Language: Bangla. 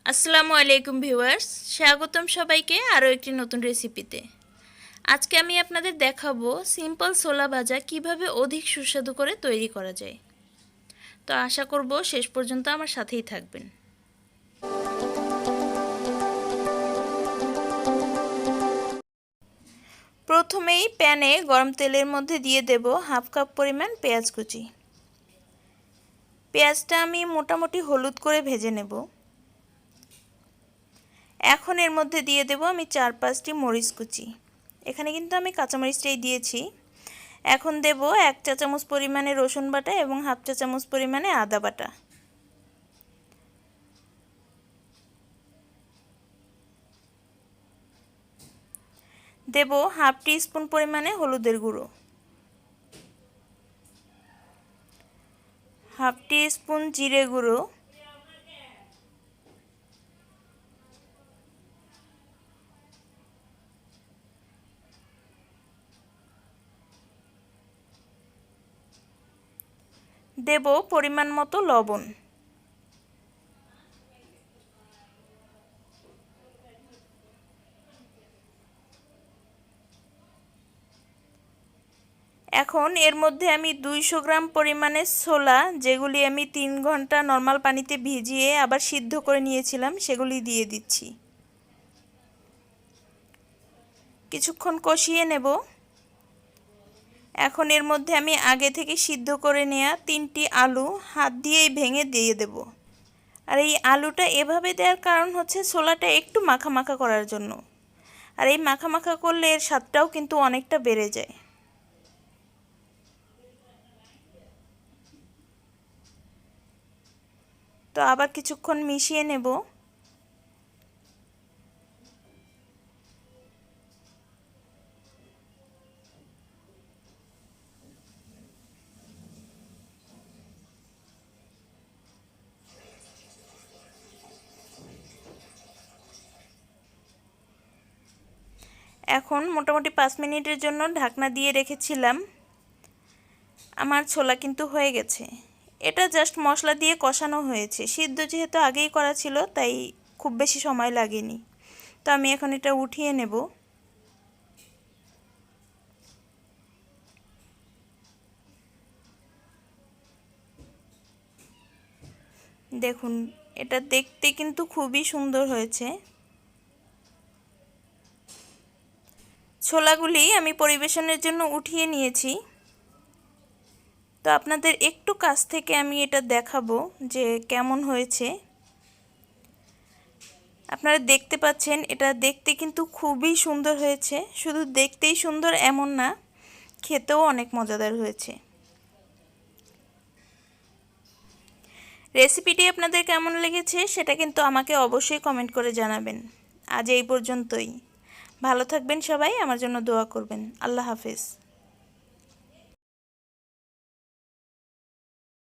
আসসালামু আলাইকুম ভিউয়ার্স, স্বাগতম সবাইকে আরও একটি নতুন রেসিপিতে। আজকে আমি আপনাদের দেখাবো সিম্পল ছোলা ভাজা কিভাবে অধিক সুস্বাদু করে তৈরি করা যায়। তো আশা করব শেষ পর্যন্ত আমার সাথেই থাকবেন। প্রথমেই প্যানে গরম তেলের মধ্যে দিয়ে দেব হাফ কাপ পরিমাণ পেঁয়াজ কুচি। পেঁয়াজটা আমি মোটামুটি হলুদ করে ভেজে নেব। এখন এর মধ্যে দিয়ে দেব আমি 4-5টি মরিচ কুচি। এখানে কিন্তু আমি কাঁচামরিচটাই দিয়েছি। এখন দেব 1 চা চামচ পরিমাণে রসুন বাটা এবং হাফ চা চামচ পরিমাণে আদা বাটা। দেব হাফ টি স্পুন পরিমাণে হলুদের গুঁড়ো, হাফ টি স্পুন জিরে গুঁড়ো, দেব পরিমাণ মতো লবণ। এখন এর মধ্যে আমি 200 গ্রাম পরিমাণে ছোলা, যেগুলি আমি 3 ঘন্টা নর্মাল পানিতে ভিজিয়ে আবার সিদ্ধ করে নিয়েছিলাম, সেগুলি দিয়ে দিচ্ছি। কিছুক্ষণ কষিয়ে নেব। এখন এর মধ্যে আমি আগে থেকে সিদ্ধ করে নেওয়া 3টি আলু হাত দিয়েই ভেঙে দিয়ে দেব। আর এই আলুটা এভাবে দেওয়ার কারণ হচ্ছে ছোলাটা একটু মাখা মাখা করার জন্য। আর এই মাখা মাখা করলে এর স্বাদটাও কিন্তু অনেকটা বেড়ে যায়। তো আবার কিছুক্ষণ মিশিয়ে নেব। এখন মোটামুটি 5 মিনিটের জন্য ঢাকনা দিয়ে রেখেছিলাম। আমার ছোলা কিন্তু হয়ে গেছে। এটা জাস্ট মশলা দিয়ে কষানো হয়েছে। সিদ্ধ যেহেতু আগেই করা ছিল, তাই খুব বেশি সময় লাগেনি। তো আমি এখন এটা উঠিয়ে নেব। দেখুন, এটা দেখতে কিন্তু খুবই সুন্দর হয়েছে। ছোলাগুলি আমি পরিবেশনের জন্য উঠিয়ে নিয়েছি। তো আপনাদের একটু কাছ থেকে আমি এটা দেখাবো যে কেমন হয়েছে। আপনারা দেখতে পাচ্ছেন, এটা দেখতে কিন্তু খুবই সুন্দর হয়েছে। শুধু দেখতেই সুন্দর এমন না, খেতেও অনেক মজাদার হয়েছে। রেসিপিটি আপনাদের কেমন লেগেছে সেটা কিন্তু আমাকে অবশ্যই কমেন্ট করে জানাবেন। আজ এই পর্যন্তই। ভালো থাকবেন সবাই, আমার জন্য দোয়া করবেন। আল্লাহ হাফেজ।